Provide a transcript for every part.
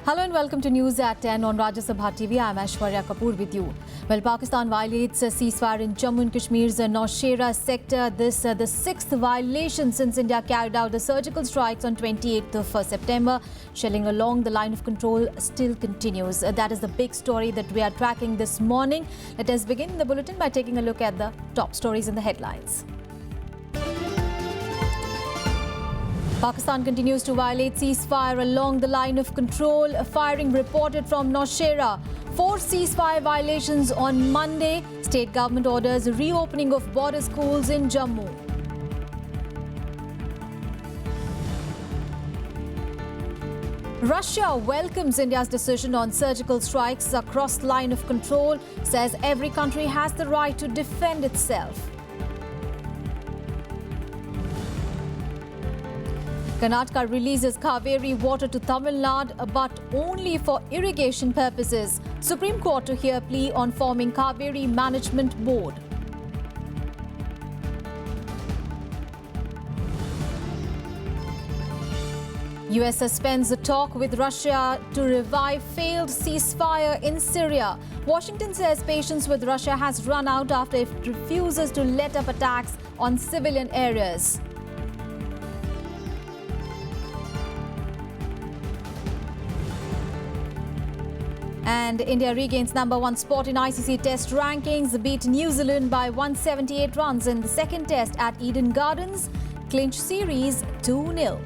Hello and welcome to News at 10 on Rajya Sabha TV. I am Aishwarya Kapoor with you. Well, Pakistan violates a ceasefire in Jammu and Kashmir's Nowshera sector. This the sixth violation since India carried out the surgical strikes on 28th of September. Shelling along the line of control still continues. That is the big story that we are tracking this morning. Let us begin the bulletin by taking a look at the top stories in the headlines. Pakistan continues to violate ceasefire along the line of control. Firing reported from Nowshera. 4 ceasefire violations on Monday. State government orders reopening of border schools in Jammu. Russia welcomes India's decision on surgical strikes across the line of control. Says every country has the right to defend itself. Karnataka releases Kaveri water to Tamil Nadu, but only for irrigation purposes. Supreme Court to hear plea on forming Kaveri Management Board. US suspends the talk with Russia to revive failed ceasefire in Syria. Washington says patience with Russia has run out after it refuses to let up attacks on civilian areas. And India regains #1 spot in ICC Test rankings, beat New Zealand by 178 runs in the second test at Eden Gardens, clinch series 2-0.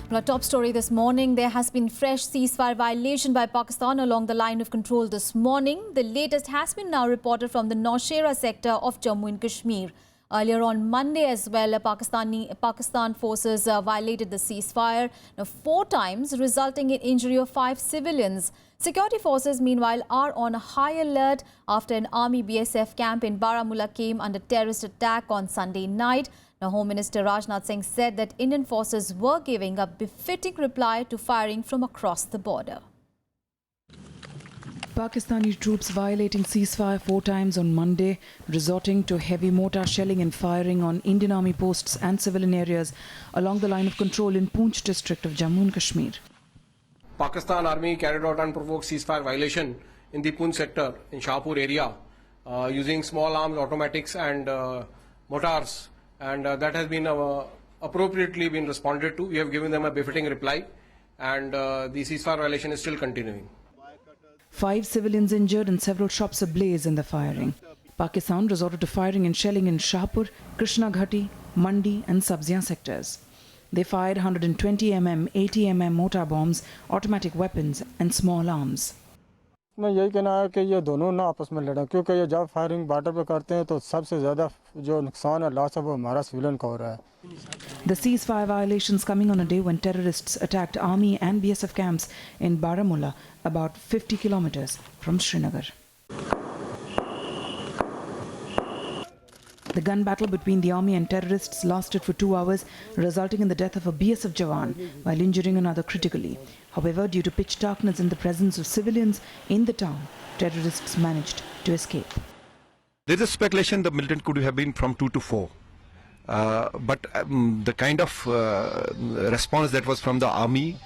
Well, our top story this morning, there has been fresh ceasefire violation by Pakistan along the line of control this morning. The latest has been now reported from the Nowshera sector of Jammu and Kashmir. Earlier on Monday as well, Pakistan forces violated the ceasefire 4 times, resulting in injury of 5 civilians. Security forces, meanwhile, are on a high alert after an Army BSF camp in Baramulla came under terrorist attack on Sunday night. Now, Home Minister Rajnath said that Indian forces were giving a befitting reply to firing from across the border. Pakistani troops violating ceasefire 4 times on Monday, resorting to heavy mortar shelling and firing on Indian Army posts and civilian areas along the line of control in Poonch district of Jammu and Kashmir. Pakistan Army carried out unprovoked ceasefire violation in the Poonch sector in Shahpur area using small arms, automatics and mortars, and that has been appropriately been responded to. We have given them a befitting reply, and the ceasefire violation is still continuing. 5 civilians injured and several shops ablaze in the firing. Pakistan resorted to firing and shelling in Shahpur, Krishna Ghati, Mandi and Sabziyan sectors. They fired 120 mm, 80 mm mortar bombs, automatic weapons and small arms. मैं यही कहना है कि ये दोनों ना आपस में लड़ें, क्योंकि ये जब फायरिंग बॉर्डर पे करते हैं तो सबसे ज़्यादा जो नुकसान है, लॉस है, वो हमारा सिविलियन का हो रहा है. The ceasefire violations coming on a day when terrorists attacked Army and BSF camps in Baramulla, about 50 kilometers from Srinagar. The gun battle between the army and terrorists lasted for 2 hours, resulting in the death of a BSF Jawan while injuring another critically. However, due to pitch darkness and the presence of civilians in the town, terrorists managed to escape. There is a speculation the militant could have been from 2 to 4. But the kind of response that was from the army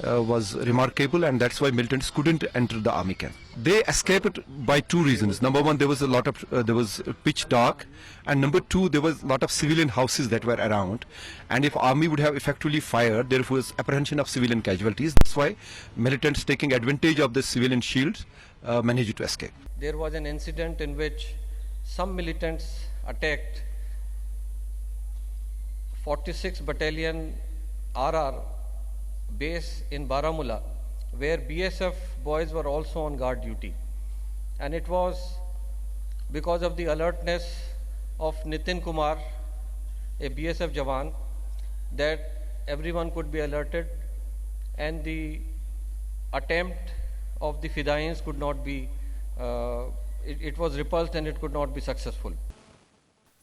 was remarkable, and that's why militants couldn't enter the army camp. They escaped by 2 reasons. Number 1, there was pitch dark, and number 2, there was a lot of civilian houses that were around, and if army would have effectively fired, there was apprehension of civilian casualties. That's why militants, taking advantage of the civilian shields, managed to escape. There was an incident in which some militants attacked 46 Battalion RR base in Baramulla, where BSF boys were also on guard duty. And it was because of the alertness of Kumar, a BSF Jawan, that everyone could be alerted, and the attempt of the Fidains could not be, it was repulsed and it could not be successful.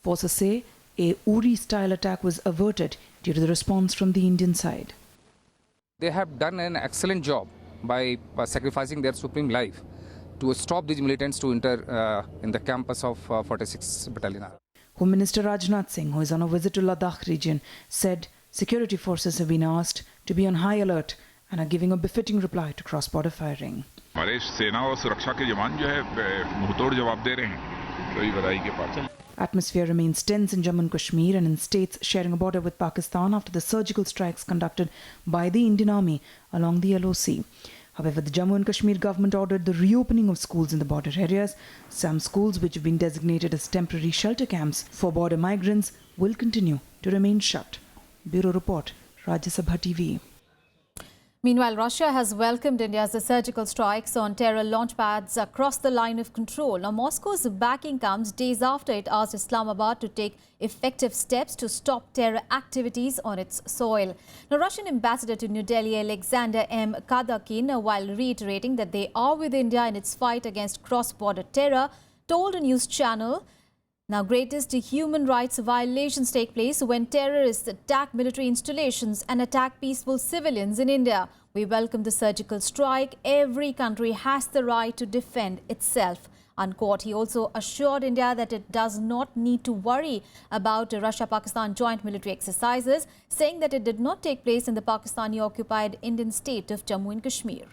Forces say a Uri-style attack was averted due to the response from the Indian side. They have done an excellent job by sacrificing their supreme life to stop these militants to enter in the campus of 46 Battalion. Home Minister Rajnath, who is on a visit to Ladakh region, said Security forces have been asked to be on high alert and are giving a befitting reply to cross-border firing. हमारे सेना और सुरक्षा के जवान जो है मुंहतोड़ जवाब दे रहे हैं, सभी बधाई के पात्र हैं. Atmosphere remains tense in Jammu and Kashmir and in states sharing a border with Pakistan after the surgical strikes conducted by the Indian Army along the LOC. However, the Jammu and Kashmir government ordered the reopening of schools in the border areas. Some schools which have been designated as temporary shelter camps for border migrants will continue to remain shut. Bureau Report, Rajya Sabha TV. Meanwhile, Russia has welcomed India's surgical strikes on terror launchpads across the line of control. Now, Moscow's backing comes days after it asked Islamabad to take effective steps to stop terror activities on its soil. Now, Russian ambassador to New Delhi, Alexander M. Kadakin, while reiterating that they are with India in its fight against cross-border terror, told a news channel, now, greatest human rights violations take place when terrorists attack military installations and attack peaceful civilians in India. We welcome the surgical strike. Every country has the right to defend itself. Unquote. He also assured India that it does not need to worry about Russia-Pakistan joint military exercises, saying that it did not take place in the Pakistani-occupied Indian state of Jammu and Kashmir.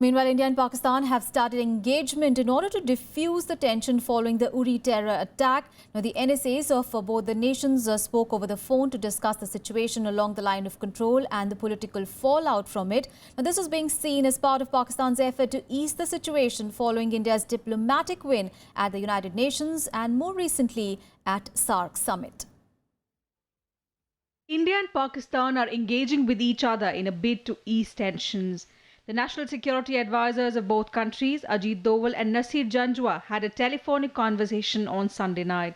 Meanwhile, India and Pakistan have started engagement in order to diffuse the tension following the Uri terror attack. Now, the NSAs of both the nations spoke over the phone to discuss the situation along the line of control and the political fallout from it. Now, this was being seen as part of Pakistan's effort to ease the situation following India's diplomatic win at the United Nations and more recently at SAARC summit. India and Pakistan are engaging with each other in a bid to ease tensions. The national security advisors of both countries, Ajit Doval and Nasir Janjua, had a telephonic conversation on Sunday night.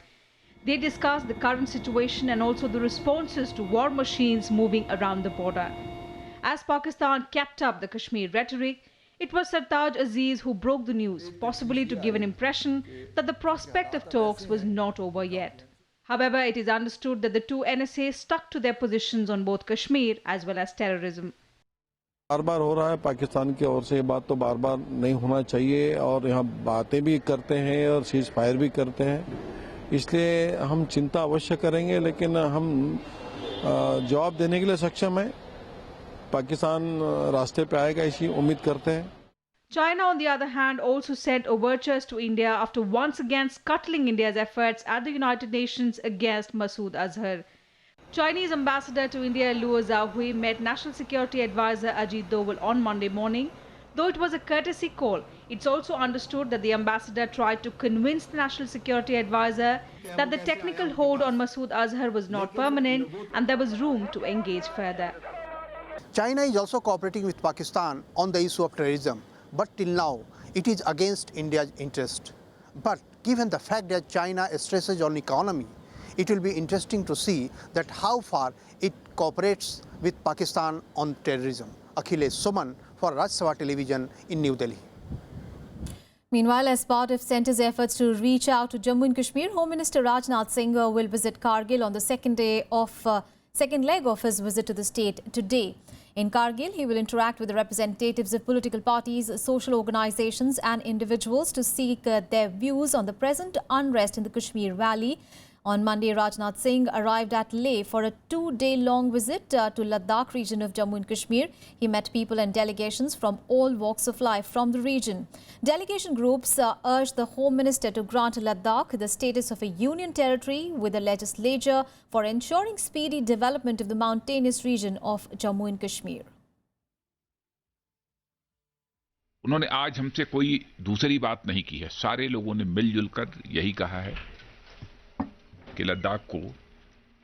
They discussed the current situation and also the responses to war machines moving around the border. As Pakistan kept up the Kashmir rhetoric, it was Sartaj Aziz who broke the news, possibly to give an impression that the prospect of talks was not over yet. However, it is understood that the two NSAs stuck to their positions on both Kashmir as well as terrorism. बार बार हो रहा है पाकिस्तान की ओर से, ये बात तो बार बार नहीं होना चाहिए और यहाँ बातें भी करते हैं और सीज फायर भी करते हैं, इसलिए हम चिंता अवश्य करेंगे, लेकिन हम जवाब देने के लिए सक्षम हैं. पाकिस्तान रास्ते पे आएगा ऐसी उम्मीद करते हैं. China, on the other hand, also sent overtures to India after once again scuttling India's efforts at the United Nations against Masood Azhar. Chinese ambassador to India Luo Zhaohui met National Security Advisor Ajit Doval on Monday morning. Though it was a courtesy call, it's also understood that the ambassador tried to convince the National Security Advisor that the technical hold on Masood Azhar was not permanent and there was room to engage further. China is also cooperating with Pakistan on the issue of terrorism, but till now it is against India's interest. But given the fact that China stresses on economy, it will be interesting to see that how far it cooperates with Pakistan on terrorism. Akhilesh Suman for Rajya Sabha Television in New Delhi. Meanwhile, as part of Centre's efforts to reach out to Jammu and Kashmir, Home Minister Rajnath will visit Kargil on the second leg of his visit to the state today. In Kargil, he will interact with the representatives of political parties, social organizations and individuals to seek their views on the present unrest in the Kashmir Valley. On Monday, Rajnath Singh arrived at Leh for a 2-day-long visit to Ladakh region of Jammu and Kashmir. He met people and delegations from all walks of life from the region. Delegation groups urged the Home Minister to grant Ladakh the status of a union territory with the legislature for ensuring speedy development of the mountainous region of Jammu and Kashmir. उन्होंने आज हमसे कोई दूसरी बात नहीं की है. सारे लोगों ने मिलजुल कर यही कहा है कि लद्दाख को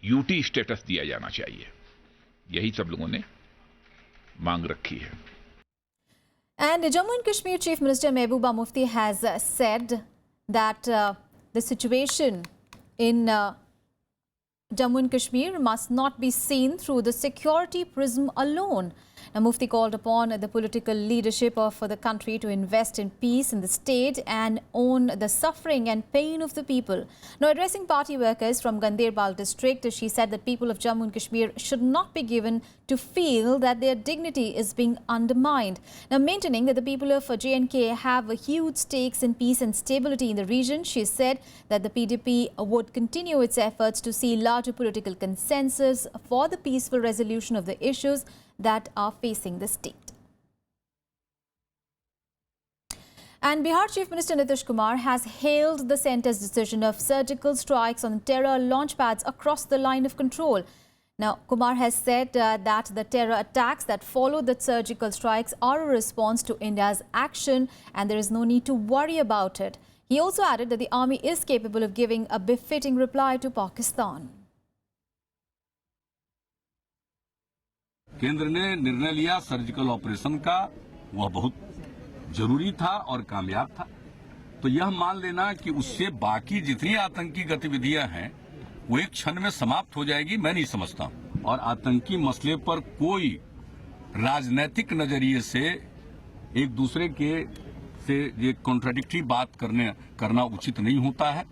यूटी स्टेटस दिया जाना चाहिए. यही सब लोगों ने मांग रखी है. And Jammu and Kashmir Chief Minister Mehbooba Mufti has said that the situation in Jammu and Kashmir must not be seen through the security prism alone. Now, Mufti called upon the political leadership of the country to invest in peace in the state and own the suffering and pain of the people. Now, addressing party workers from Ganderbal district, she said that people of Jammu and Kashmir should not be given to feel that their dignity is being undermined. Now, maintaining that the people of J&K have a huge stakes in peace and stability in the region, she said that the PDP would continue its efforts to see larger political consensus for the peaceful resolution of the issues that are facing the state. And Bihar Chief Minister Nitish Kumar has hailed the centre's decision of surgical strikes on terror launch pads across the line of control. Now, Kumar has said that the terror attacks that followed the surgical strikes are a response to India's action and there is no need to worry about it. He also added that the army is capable of giving a befitting reply to Pakistan. केंद्र ने निर्णय लिया surgical operation का, वह बहुत जरूरी था और कामयाब था। तो यह मान लेना कि उससे बाकी जितनी आतंकी गतिविधियां हैं वो एक क्षण में समाप्त हो जाएगी, मैं नहीं समझता। और आतंकी मसले पर कोई राजनीतिक नजरिए से एक दूसरे से ये कॉन्ट्राडिक्टरी बात करना उचित नहीं होता है।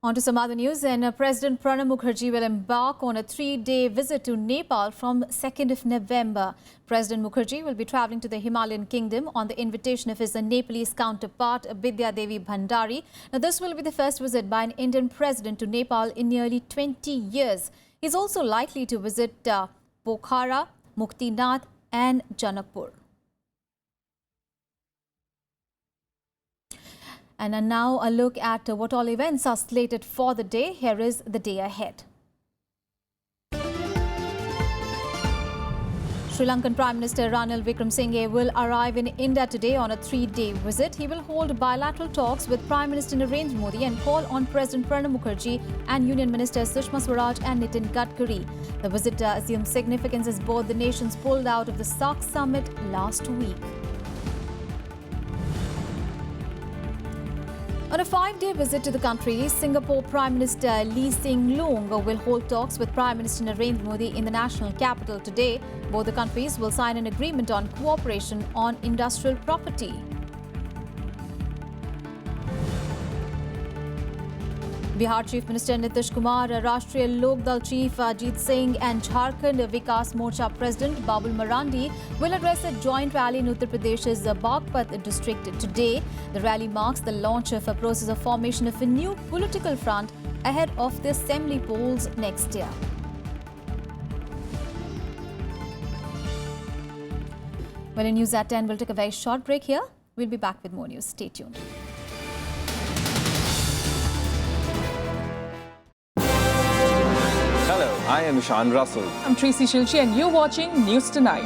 On to some other news, and President Pranab Mukherjee will embark on a 3-day visit to Nepal from 2nd of November. President Mukherjee will be travelling to the Himalayan kingdom on the invitation of his Nepalese counterpart, Bidya Devi Bhandari. Now, this will be the first visit by an Indian president to Nepal in nearly 20 years. He is also likely to visit Pokhara, Muktinath and Janakpur. And now a look at what all events are slated for the day. Here is the day ahead. Sri Lankan Prime Minister Ranil Wickremesinghe will arrive in India today on a 3-day visit. He will hold bilateral talks with Prime Minister Narendra Modi and call on President Pranab Mukherjee and Union Ministers Sushma Swaraj and Nitin Gadkari. The visit assumes significance as both the nations pulled out of the SAARC summit last week. On a 5-day visit to the country, Singapore Prime Minister Lee Hsien Loong will hold talks with Prime Minister Narendra Modi in the national capital today. Both the countries will sign an agreement on cooperation on industrial property. Bihar Chief Minister Nitish Kumar, Rashtriya Lok Dal Chief Ajit Singh and Jharkhand Vikas Morcha President Babul Marandi will address a joint rally in Uttar Pradesh's Baghpat district today. The rally marks the launch of a process of formation of a new political front ahead of the assembly polls next year. Well, in News at 10, we'll take a very short break here. We'll be back with more news. Stay tuned. I am Ishan Russell. I'm Tracy Shilchi and you're watching News Tonight.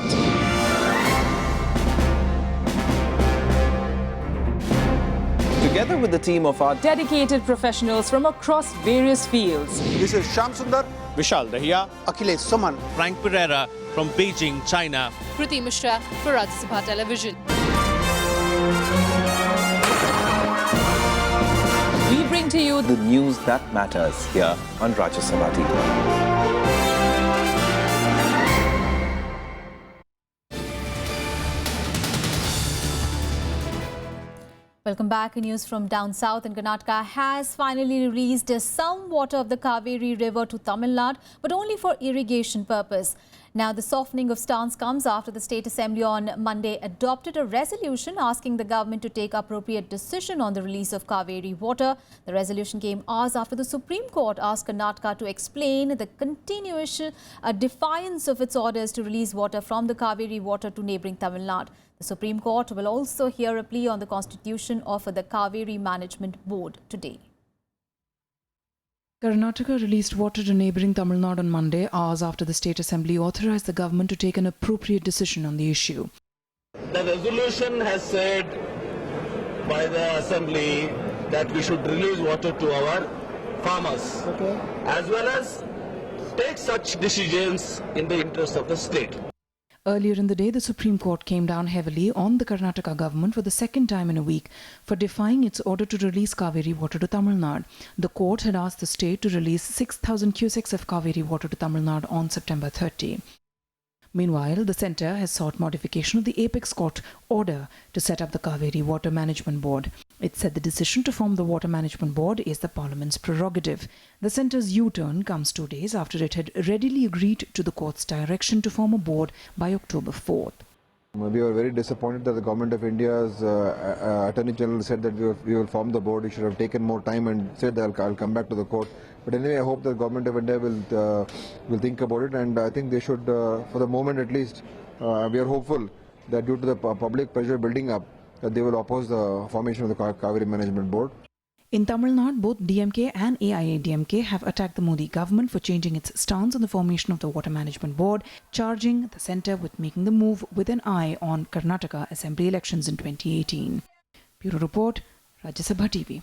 Together with the team of our dedicated professionals from across various fields. This is Shyam Sundar, Vishal Dahiya, Akhilesh Suman, Frank Pereira from Beijing, China. Kriti Mishra for Rajya Sabha Television. We bring to you the news that matters here on Rajya Sabha TV. Welcome back. News from down south. In Karnataka has finally released some water of the Kaveri River to Tamil Nadu, but only for irrigation purpose. Now, the softening of stance comes after the State Assembly on Monday adopted a resolution asking the government to take appropriate decision on the release of Kaveri water. The resolution came hours after the Supreme Court asked Karnataka to explain the continuous defiance of its orders to release water from the Kaveri water to neighbouring Tamil Nadu. The Supreme Court will also hear a plea on the constitution of the Kaveri Management Board today. Karnataka released water to neighbouring Tamil Nadu on Monday, hours after the State Assembly authorised the government to take an appropriate decision on the issue. The resolution has said by the Assembly that we should release water to our farmers, as well as take such decisions in the interest of the state. Earlier in the day, the Supreme Court came down heavily on the Karnataka government for the second time in a week for defying its order to release Kaveri water to Tamil Nadu. The court had asked the state to release 6,000 cusecs of Kaveri water to Tamil Nadu on September 30. Meanwhile, the centre has sought modification of the apex court order to set up the Kaveri Water Management Board. It said the decision to form the Water Management Board is the Parliament's prerogative. The centre's U-turn comes 2 days after it had readily agreed to the court's direction to form a board by October 4th. We were very disappointed that the Government of India's Attorney General said that we will form the board. He should have taken more time and said that I'll come back to the court. But anyway, I hope the Government of India will think about it, and I think they should, for the moment at least, we are hopeful that due to the public pressure building up, that they will oppose the formation of the Kaveri Management Board. In Tamil Nadu, both DMK and AIADMK have attacked the Modi government for changing its stance on the formation of the Water Management Board, charging the centre with making the move with an eye on Karnataka Assembly elections in 2018. Bureau Report, Rajya Sabha TV.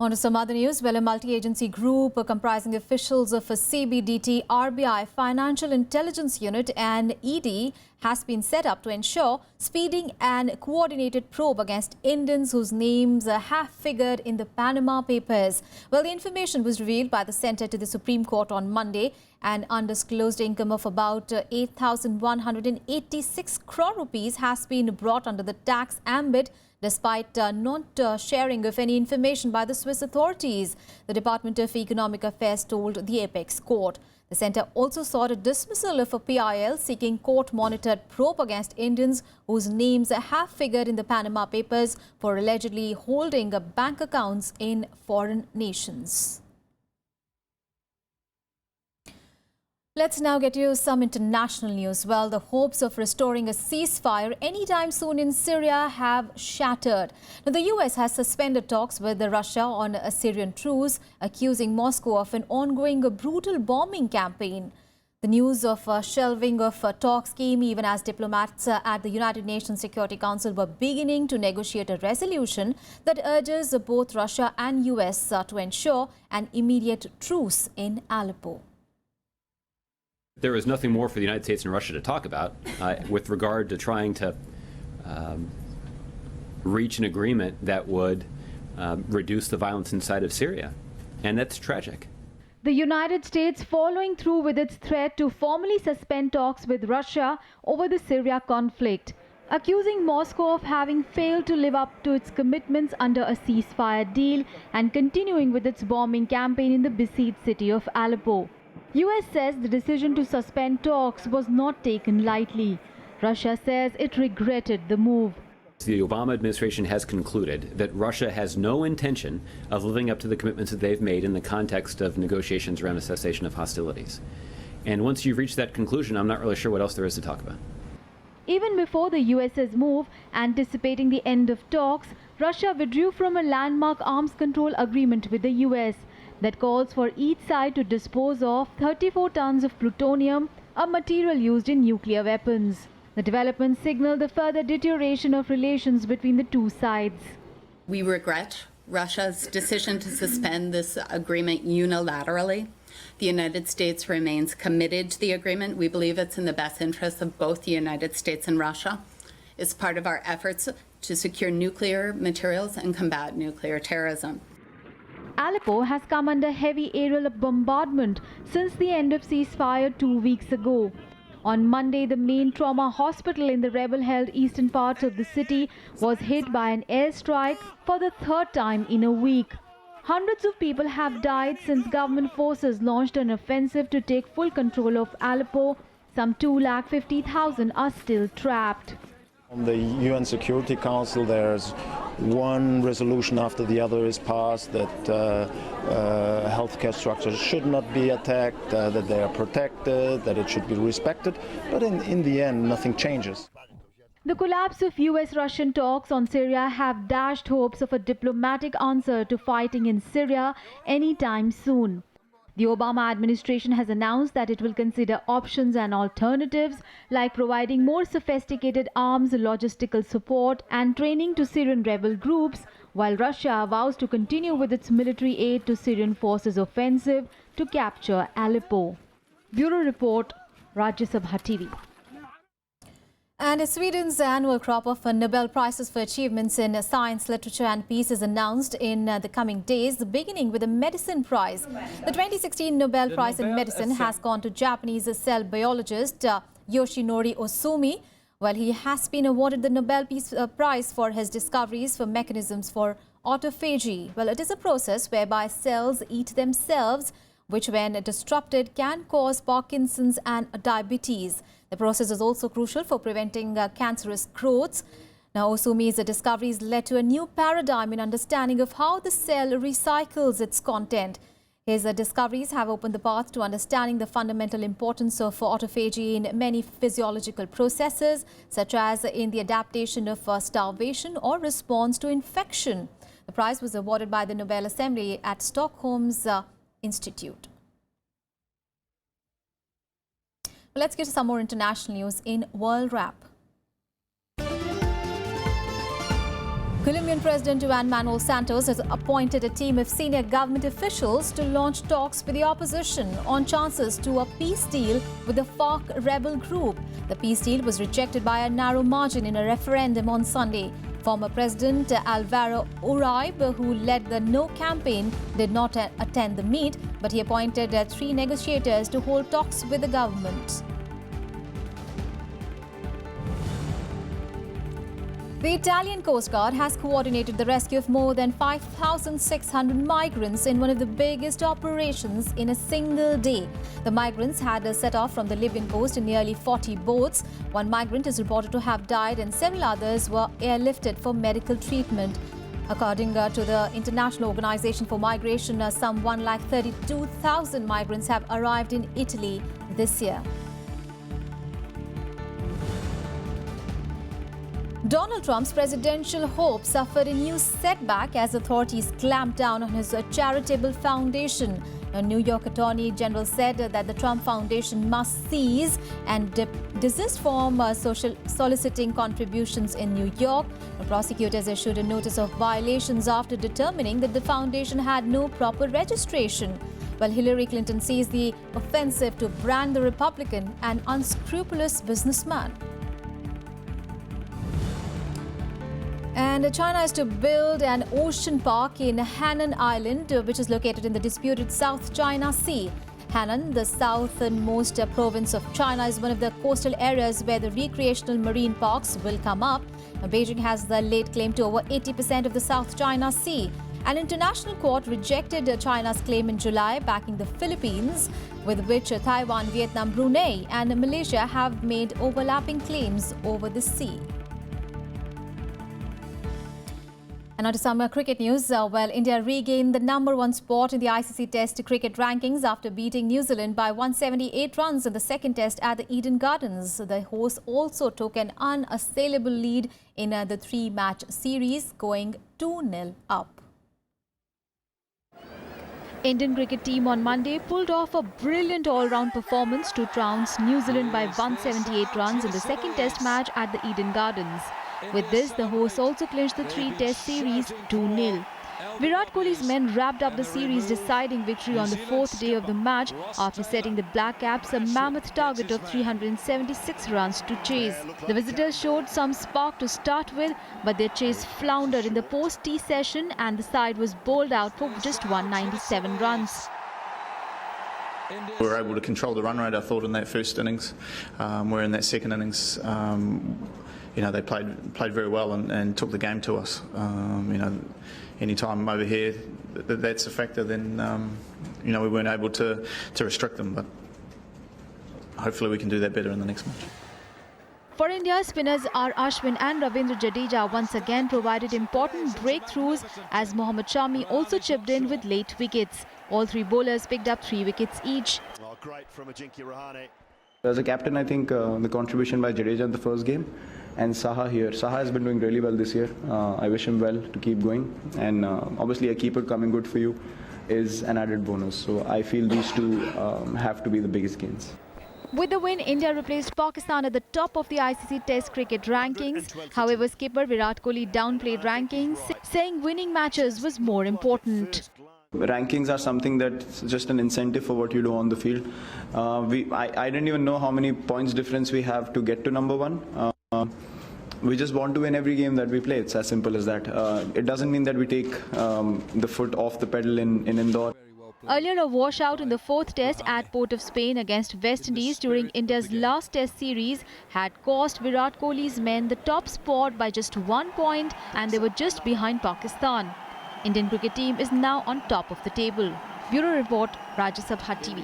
On to some other news. Well, a multi-agency group comprising officials of CBDT, RBI, Financial Intelligence Unit and ED has been set up to ensure speeding and coordinated probe against Indians whose names have figured in the Panama Papers. Well, the information was revealed by the centre to the Supreme Court on Monday. An undisclosed income of about 8,186 crore rupees has been brought under the tax ambit despite not sharing of any information by the Swiss authorities, the Department of Economic Affairs told the Apex Court. The centre also sought a dismissal of a PIL seeking court-monitored probe against Indians whose names have figured in the Panama Papers for allegedly holding bank accounts in foreign nations. Let's now get you some international news. Well, the hopes of restoring a ceasefire anytime soon in Syria have shattered. Now, the US has suspended talks with Russia on a Syrian truce, accusing Moscow of an ongoing brutal bombing campaign. The news of shelving of talks came even as diplomats at the United Nations Security Council were beginning to negotiate a resolution that urges both Russia and US to ensure an immediate truce in Aleppo. There is nothing more for the United States and Russia to talk about with regard to trying to reach an agreement that would reduce the violence inside of Syria. And that's tragic. The United States following through with its threat to formally suspend talks with Russia over the Syria conflict, accusing Moscow of having failed to live up to its commitments under a ceasefire deal and continuing with its bombing campaign in the besieged city of Aleppo. US says the decision to suspend talks was not taken lightly. Russia says it regretted the move. The Obama administration has concluded that Russia has no intention of living up to the commitments that they've made in the context of negotiations around a cessation of hostilities. And once you've reached that conclusion, I'm not really sure what else there is to talk about. Even before the US's move, anticipating the end of talks, Russia withdrew from a landmark arms control agreement with the US that calls for each side to dispose of 34 tons of plutonium, a material used in nuclear weapons. The developments signal the further deterioration of relations between the two sides. We regret Russia's decision to suspend this agreement unilaterally. The United States remains committed to the agreement. We believe it's in the best interest of both the United States and Russia. It's part of our efforts to secure nuclear materials and combat nuclear terrorism. Aleppo has come under heavy aerial bombardment since the end of ceasefire 2 weeks ago. On Monday, the main trauma hospital in the rebel-held eastern parts of the city was hit by an airstrike for the third time in a week. Hundreds of people have died since government forces launched an offensive to take full control of Aleppo. Some 250,000 are still trapped. On the UN Security Council, there's one resolution after the other is passed that healthcare structures should not be attacked, that they are protected, that it should be respected. But in the end, nothing changes. The collapse of US-Russian talks on Syria have dashed hopes of a diplomatic answer to fighting in Syria anytime soon. The Obama administration has announced that it will consider options and alternatives like providing more sophisticated arms, logistical support and training to Syrian rebel groups, while Russia vows to continue with its military aid to Syrian forces' offensive to capture Aleppo. Bureau Report, Rajya Sabha TV. And Sweden's annual crop of Nobel Prizes for achievements in science, literature and peace is announced in the coming days, beginning with the Medicine Prize. The 2016 Nobel Prize in Medicine has gone to Japanese cell biologist Yoshinori Ohsumi. Well, he has been awarded the Nobel Peace Prize for his discoveries for mechanisms for autophagy. Well, it is a process whereby cells eat themselves, which when disrupted can cause Parkinson's and diabetes. The process is also crucial for preventing cancerous growths. Now, Ohsumi's discoveries led to a new paradigm in understanding of how the cell recycles its content. His discoveries have opened the path to understanding the fundamental importance of autophagy in many physiological processes, such as in the adaptation of starvation or response to infection. The prize was awarded by the Nobel Assembly at Stockholm's Institute. Let's get to some more international news in World Wrap. Colombian President Juan Manuel Santos has appointed a team of senior government officials to launch talks with the opposition on chances to a peace deal with the FARC rebel group. The peace deal was rejected by a narrow margin in a referendum on Sunday. Former President Alvaro Uribe, who led the No campaign, did not attend the meet, but he appointed 3 negotiators to hold talks with the government. The Italian Coast Guard has coordinated the rescue of more than 5,600 migrants in one of the biggest operations in a single day. The migrants had set off from the Libyan coast in nearly 40 boats. One migrant is reported to have died and several others were airlifted for medical treatment. According to the International Organization for Migration, some 132,000 migrants have arrived in Italy this year. Donald Trump's presidential hopes suffered a new setback as authorities clamped down on his charitable foundation. A New York Attorney General said that the Trump Foundation must cease and desist from soliciting contributions in New York. The prosecutors issued a notice of violations after determining that the foundation had no proper registration. Well, Hillary Clinton sees the offensive to brand the Republican an unscrupulous businessman. And China is to build an ocean park in Hainan Island, which is located in the disputed South China Sea. Hainan, the southernmost province of China, is one of the coastal areas where the recreational marine parks will come up. Beijing has the laid claim to over 80% of the South China Sea. An international court rejected China's claim in July, backing the Philippines, with which Taiwan, Vietnam, Brunei and Malaysia have made overlapping claims over the sea. And now to some cricket news. Well, India regained the #1 spot in the ICC Test cricket rankings after beating New Zealand by 178 runs in the second Test at the Eden Gardens. The hosts also took an unassailable lead in the 3-match series, going 2-0 up. Indian cricket team on Monday pulled off a brilliant all-round performance to trounce New Zealand by 178 runs in the second Test match at the Eden Gardens. With this, the hosts also clinched the 3-Test series 2-0. Virat Kohli's men wrapped up the series deciding victory on the 4th day of the match after setting the Black Caps a mammoth target of 376 runs to chase. The visitors showed some spark to start with, but their chase floundered in the post-tea session and the side was bowled out for just 197 runs. We were able to control the run rate, I thought, in that first innings. Where in that second innings, they played very well and took the game to us. Any time over here that's a factor, then we weren't able to restrict them. But hopefully we can do that better in the next match. For India, spinners R. Ashwin and Ravindra Jadeja once again provided important breakthroughs as Mohammad Shami also chipped in with late wickets. All 3 bowlers picked up 3 wickets each. Great from Ajinkya Rahane. As a captain, I think the contribution by Jadeja in the first game and Saha here. Saha has been doing really well this year. I wish him well to keep going. And obviously a keeper coming good for you is an added bonus. So I feel these two have to be the biggest gains. With the win, India replaced Pakistan at the top of the ICC Test cricket rankings. However, skipper Virat Kohli downplayed rankings, saying winning matches was more important. Rankings are something that's just an incentive for what you do on the field. I didn't even know how many points difference we have to get to #1. We just want to win every game that we play. It's as simple as that. It doesn't mean that we take the foot off the pedal in Indore. Earlier, a washout in the fourth test at Port of Spain against West Indies during India's last test series had cost Virat Kohli's men the top spot by just 1 point, and they were just behind Pakistan. Indian cricket team is now on top of the table. Bureau Report, Rajya Sabha TV.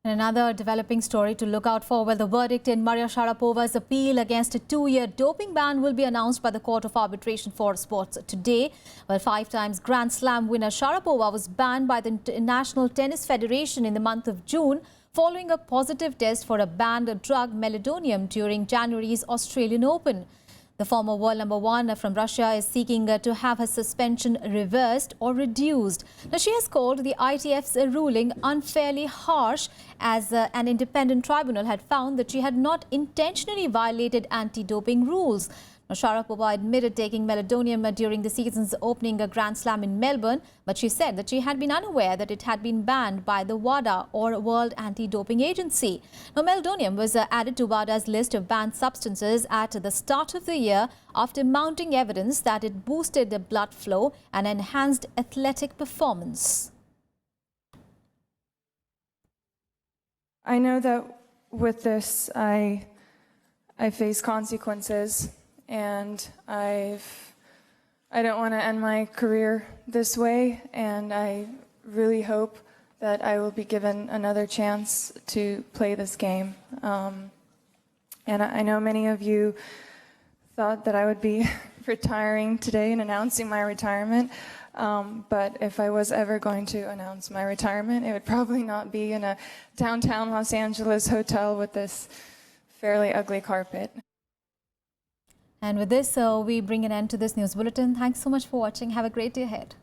And another developing story to look out for: well, the verdict in Maria Sharapova's appeal against a 2-year doping ban will be announced by the Court of Arbitration for Sports today. Well, 5 times Grand Slam winner Sharapova was banned by the International Tennis Federation in the month of June following a positive test for a banned drug meldonium during January's Australian Open. The former world #1 from Russia is seeking to have her suspension reversed or reduced. Now, she has called the ITF's ruling unfairly harsh, as an independent tribunal had found that she had not intentionally violated anti-doping rules. Now, Sharapova admitted taking meldonium during the season's opening Grand Slam in Melbourne, but she said that she had been unaware that it had been banned by the WADA, or World Anti-Doping Agency. Now, meldonium was added to WADA's list of banned substances at the start of the year after mounting evidence that it boosted the blood flow and enhanced athletic performance. I know that with this, I face consequences. And I don't want to end my career this way, and I really hope that I will be given another chance to play this game. And I know many of you thought that I would be retiring today and announcing my retirement, but if I was ever going to announce my retirement, it would probably not be in a downtown Los Angeles hotel with this fairly ugly carpet. And with this, we bring an end to this news bulletin. Thanks so much for watching. Have a great day ahead.